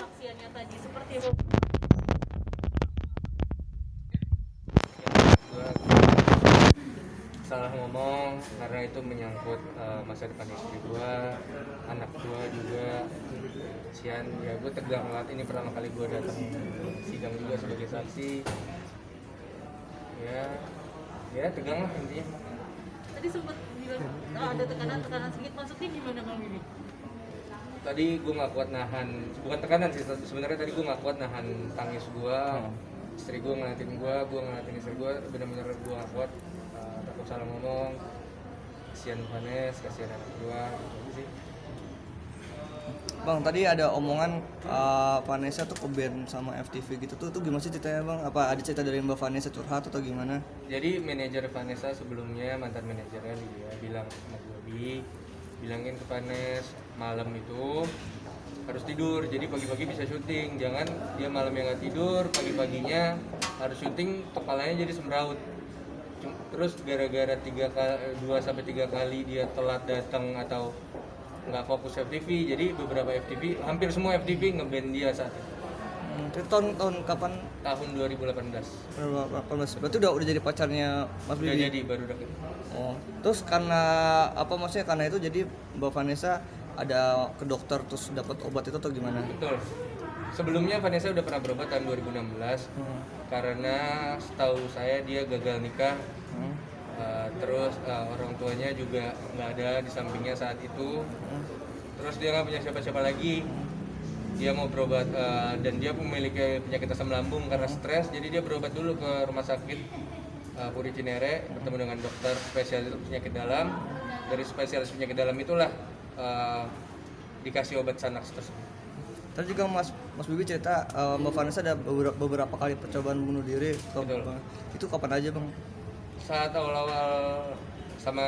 Saksiannya tadi seperti itu. Salah ngomong karena itu menyangkut masa depan istri gua, anak gua juga. Sian, ya gue tegang banget, ini pertama kali gue datang sidang juga sebagai saksi. Ya tegang lah intinya. Tadi sempat bilang ada tekanan sedikit, maksudnya gimana Bang ini? Tadi gue nggak kuat nahan, bukan tekanan sih sebenarnya, tadi gue nggak kuat nahan tangis gue. Istri gue ngeliatin istri gue, benar-benar gue nggak kuat. Takut salah ngomong, kasihan Vanes, kasihan anak gue, gitu sih. Bang, tadi ada omongan Vanessa tuh ke-ban sama FTV gitu tuh gimana sih ceritanya Bang? Apa ada cerita dari Mbak Vanessa curhat atau gimana? Jadi manajer Vanessa sebelumnya, mantan manajernya dia bilang sama gue, bilangin ke Vanes malam itu harus tidur, jadi pagi-pagi bisa syuting. Jangan dia malam yang nggak tidur, pagi-paginya harus syuting, kepalanya jadi semraut. Terus gara-gara 2-3 kali dia telat datang atau nggak fokus FTV, jadi beberapa FTV, hampir semua FTV nge-ban dia saat itu. Itu tahun kapan? Tahun 2018. 2018. Berarti udah jadi pacarnya Mas Bibi? Udah jadi, baru deket. Oh, terus karena apa, maksudnya karena itu jadi Mbak Vanessa ada ke dokter terus dapat obat itu atau gimana? Betul. Sebelumnya Vanessa udah pernah berobat tahun 2016 karena setahu saya dia gagal nikah. Terus orang tuanya juga nggak ada di sampingnya saat itu. Terus dia nggak punya siapa-siapa lagi. Dia mau berobat dan dia memiliki penyakit asam lambung karena stres. Jadi dia berobat dulu ke rumah sakit Puri Cinere, bertemu dengan dokter spesialis penyakit dalam. Dari spesialis penyakit dalam itulah dikasih obat Xanax tersebut. Tadi juga Mas Bibi cerita Mbak Vanessa ada beberapa kali percobaan bunuh diri. Betul. Itu kapan aja Bang? Saat awal-awal sama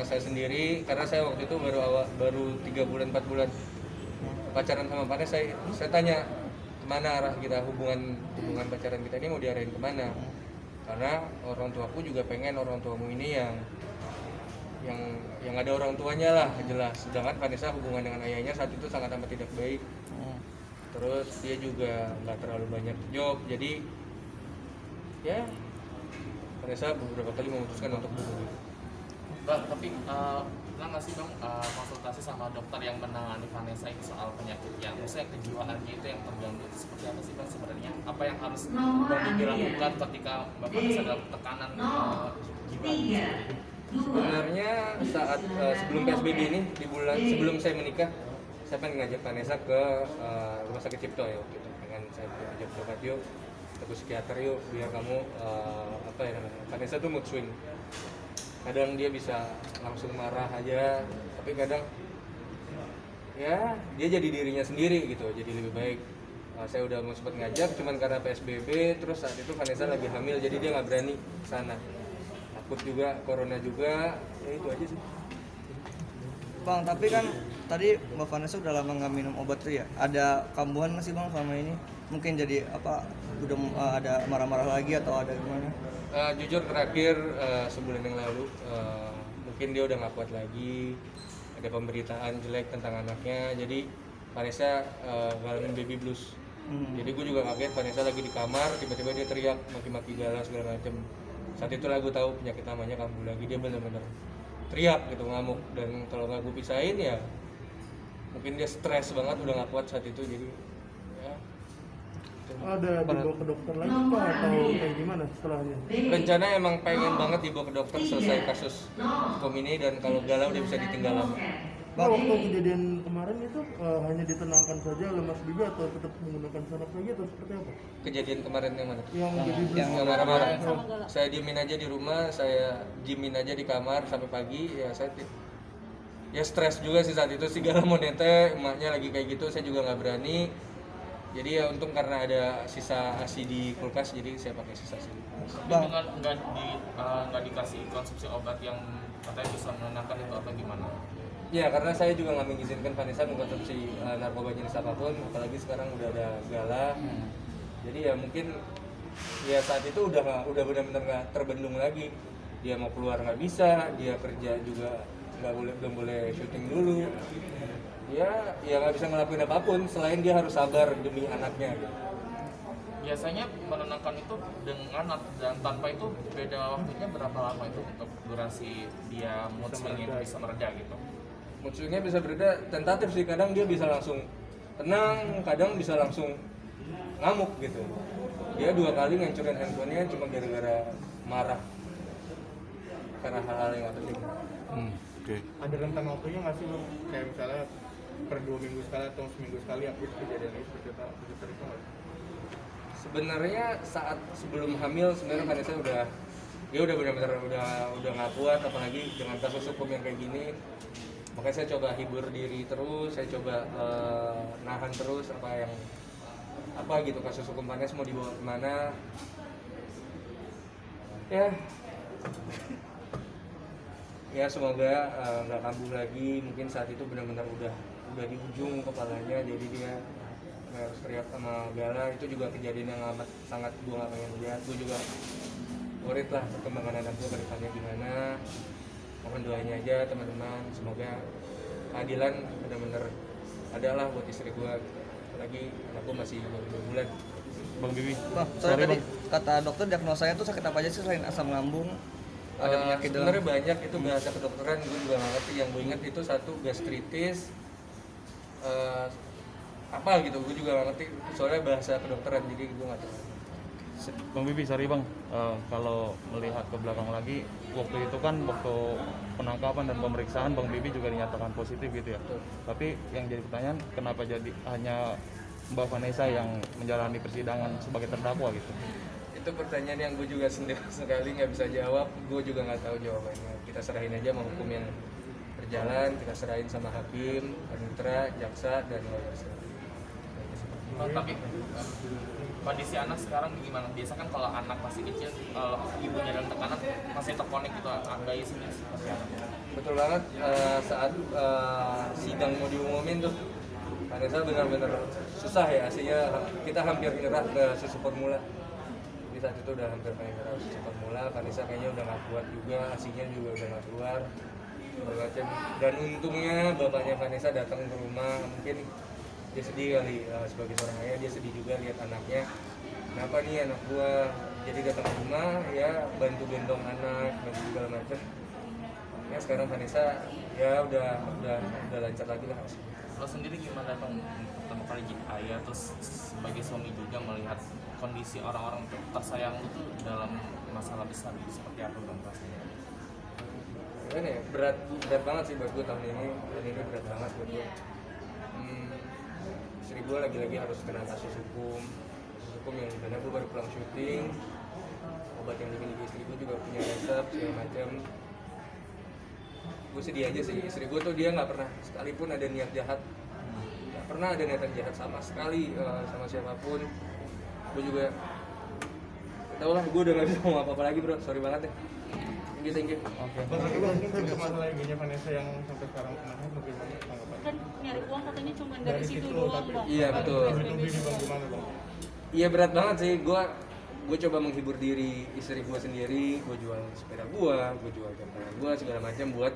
saya sendiri, karena saya waktu itu baru 3 bulan 4 bulan pacaran sama Vanessa, saya tanya kemana arah kita, hubungan pacaran kita ini mau diarahin kemana, karena orang tuaku juga pengen orang tuamu ini yang ada orang tuanya lah jelas, sedangkan Vanessa hubungan dengan ayahnya saat itu sangat amat tidak baik. Terus dia juga nggak terlalu banyak job, jadi ya Vanessa beberapa kali memutuskan untuk bunuh diri. Bang, tapi pernah nggak sih Bang konsultasi sama dokter yang menangani Vanessa itu soal penyakitnya, maksudnya kejiwaannya itu yang terganggu, itu seperti apa sih Bang sebenarnya? Apa yang harus Bang Bibi lakukan ketika Mbak Vanessa dalam tekanan jiwa? Sebenarnya saat sebelum PSBB ini, di bulan sebelum saya menikah, saya pengen ngajak Vanessa ke rumah sakit Cipto ya waktu itu. Pengen saya ajak berobat yuk, ke psikiater yuk, biar kamu Vanessa tuh mood swing. Kadang dia bisa langsung marah aja, tapi kadang ya dia jadi dirinya sendiri gitu, jadi lebih baik. Saya udah mau sempat ngajak, cuman karena PSBB, terus saat itu Vanessa lagi hamil, jadi dia nggak berani sana. Takut juga, corona juga, ya itu aja sih. Bang, tapi kan tadi Mbak Vanessa udah lama nggak minum obat tuh ya. Ada kambuhan nggak sih Bang selama ini? Mungkin jadi apa? Udah ada marah-marah lagi atau ada gimana? Jujur terakhir sebulan yang lalu mungkin dia udah nggak kuat lagi, ada pemberitaan jelek tentang anaknya, jadi Vanessa ngalamin baby blues. Jadi gue juga kaget, Vanessa lagi di kamar tiba-tiba dia teriak maki-maki galak segala macem. Saat itu lah gue tahu penyakit namanya kambuh lagi, dia benar-benar teriak gitu, ngamuk, dan kalau nggak gue pisahin ya mungkin dia stres banget, udah nggak kuat saat itu, jadi ya. Ada dibawa ke dokter lagi Pak atau kayak gimana setelahnya? Rencana emang pengen banget dibawa ke dokter selesai kasus hukum ini, dan kalau galau dia bisa ditinggal lama. Pak, waktu kejadian kemarin itu hanya ditenangkan saja oleh Mas Bibi atau tetap menggunakan sanak lagi atau seperti apa? Kejadian kemarin yang mana? Yang jadi Yang marah-marah. Saya diemin aja di rumah, saya diemin aja di kamar sampai pagi. Ya saya ya stres juga sih saat itu, segala mau nete, emaknya lagi kayak gitu, saya juga nggak berani. Jadi ya untung karena ada sisa ASI di kulkas, jadi saya pakai sisa ASI. Bang, nggak dikasih konsumsi obat yang katanya bisa menenangkan itu apa gimana? Ya karena saya juga nggak mengizinkan Vanessa mengkonsumsi narkoba jenis apapun, apalagi sekarang udah ada gala. Jadi ya mungkin ya saat itu udah benar-benar nggak terbendung lagi. dia mau keluar nggak bisa, dia kerja juga belum boleh syuting dulu, ya nggak bisa ngelakuin apapun selain dia harus sabar demi anaknya gitu. Biasanya menenangkan itu dengan dan tanpa itu beda waktunya berapa lama itu untuk durasi dia mood swing-nya itu bisa mereda gitu? Mood swing-nya bisa berbeda, tentatif sih, kadang dia bisa langsung tenang, kadang bisa langsung ngamuk gitu. Dia 2 kali ngancurin handphonenya cuma gara-gara marah karena hal-hal yang gak penting. Ada rentang waktunya nggak sih Bang? Kayak misalnya per 2 minggu sekali atau seminggu sekali update kejadian ini seperti itu nggak? Sebenarnya saat sebelum hamil sebenarnya Vanessa dia udah benar-benar udah nggak kuat, apalagi dengan kasus hukum yang kayak gini. Makanya saya coba hibur diri terus, saya coba nahan terus apa gitu kasus hukum Vanessa mau dibawa kemana. Ya semoga nggak kambuh lagi. Mungkin saat itu benar-benar udah di ujung kepalanya, jadi dia harus teriak sama Gala. Itu juga kejadian yang amat sangat gue gak pengen lihat. Gue juga worried lah perkembangan anak gue ke depannya gimana. Mohon doanya aja teman-teman, semoga keadilan benar-benar adalah buat istri gue, apalagi anak gue masih baru 2 bulan. Bang Bibi. Bang, soalnya tadi kata dokter diagnosanya tuh sakit apa aja sih selain asam lambung? Ada penyakit dalam? Sebenarnya banyak, itu bahasa kedokteran gue juga nggak ngerti. Yang gue ingat itu satu gastritis, apa gitu, gue juga nggak ngerti. Soalnya bahasa kedokteran, jadi gue nggak tahu. Bang Bibi, sorry Bang, kalau melihat ke belakang lagi, waktu itu kan waktu penangkapan dan pemeriksaan Bang Bibi juga dinyatakan positif gitu ya. Betul. Tapi yang jadi pertanyaan, kenapa jadi hanya Mbak Vanessa yang menjalani persidangan sebagai terdakwa gitu? Itu pertanyaan yang gue juga sendiri sekali nggak bisa jawab. Gue juga nggak tahu jawabannya. Kita serahin aja sama hukum yang berjalan, kita serahin sama hakim, panitera, jaksa, dan lawyers. Tapi kondisi anak sekarang gimana? Biasa kan kalau anak masih kecil, ibunya dalam tekanan masih terkonek gitu, Anda isinya seperti apa? Betul banget, saat sidang mau diumumin tuh Vanessa benar-benar susah ya, aslinya kita hampir nyerah ke susu formula. Di saat itu udah hampir nyerah ke susu formula, Vanessa kayaknya udah gak kuat juga, asinya juga udah gak keluar bermacam. Dan untungnya bapaknya Vanessa datang ke rumah, mungkin dia sedih kali, sebagai seorang ayah dia sedih juga lihat anaknya. Kenapa nih anak gua? Jadi datang ke rumah ya, bantu gendong anak, bantu segala macam. Ya sekarang Vanessa ya udah lancar lagi lah. Lo sendiri gimana Bang, pertama kali jadi ayah terus sebagai suami juga melihat kondisi orang-orang tersayang lu tuh dalam masalah besar itu seperti apa Bang rasanya? Gimana ya, berat banget sih buat gue tahun ini berat banget buat gue. Istri gue lagi-lagi harus kena kasus hukum yang dimana gue baru pulang syuting, obat yang dimiliki istri gue juga punya resep segala macam. Gue sedih aja sih, istri gue tuh dia nggak pernah sekalipun ada niat jahat, nggak pernah ada niatan jahat sama sekali sama siapapun. Gue juga tau lah, gue udah nggak bisa ngomong apa-apa lagi bro, sorry banget ya. Thank you. Oke. Bang, tapi Bang, untuk masalah ibunya Vanessa yang sampai sekarang menahan bagaimana tanggapan? Kan nyari uang katanya cuma dari situ doang bang. Iya, betul. Lebih Bang gimana Bang? Iya berat banget sih, gue coba menghibur diri istri gue sendiri, gue jual sepeda gue jual jam tangan gue segala macam buat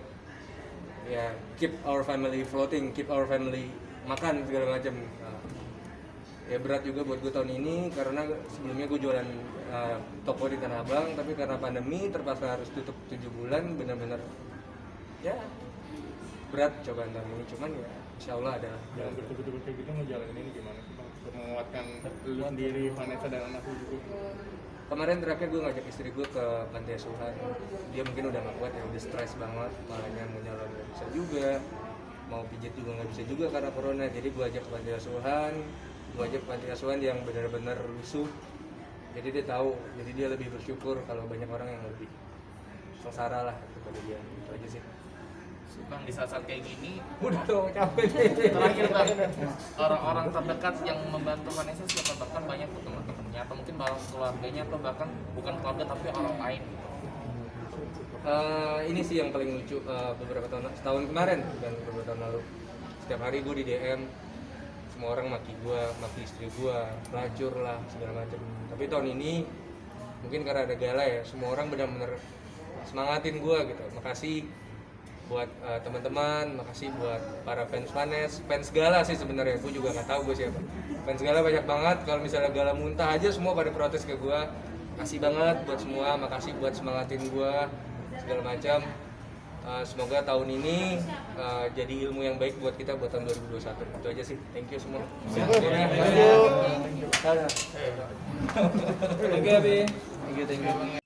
ya keep our family floating, keep our family makan segala macam. Ya berat juga buat gue tahun ini karena sebelumnya gue jualan toko di Tanah Abang, tapi karena pandemi terpaksa harus tutup 7 bulan, benar-benar ya berat cobaan tahun ini. Cuman ya insya Allah ada. Dalam betul-betul kayak gitu ngejalanin ini gimana sih Bang? Untuk menguatkan lu sendiri, Vanessa dan anak lu juga. Kemarin terakhir gue ngajak istri gue ke panti asuhan. Dia mungkin udah gak kuat ya, udah stres banget, makanya mau nyalon gak bisa juga, mau pijit juga gak bisa juga karena corona. Jadi gue ajak ke panti asuhan, yang benar-benar rusuh. Jadi dia tahu, jadi dia lebih bersyukur kalau banyak orang yang lebih sengsara lah daripada dia. Itu aja sih. Bang, di saat-saat kayak gini, Udah dong, capek nih. terakhir Bang, orang-orang terdekat yang membantu Vanessa siapa? Bahkan banyak tuh teman-temannya atau mungkin bahkan keluarganya atau bahkan bukan keluarga tapi orang lain. Ini sih yang paling lucu, beberapa tahun kemarin dan beberapa tahun lalu, setiap hari gue di DM, semua orang maki gue, maki istri gue, pelacur lah segala macam. Tapi tahun ini mungkin karena ada Gala ya, semua orang benar-benar semangatin gue gitu. Makasih buat teman-teman, makasih buat para fans Vanes, fans Gala sih sebenarnya, gue juga nggak tahu gue siapa. Fans Gala banyak banget, kalau misalnya Gala muntah aja semua pada protes ke gue. Kasih banget buat semua, makasih buat semangatin gue segala macam. Semoga tahun ini jadi ilmu yang baik buat kita buat tahun 2021. Itu aja sih. Thank you semua. Thank you. Thank you.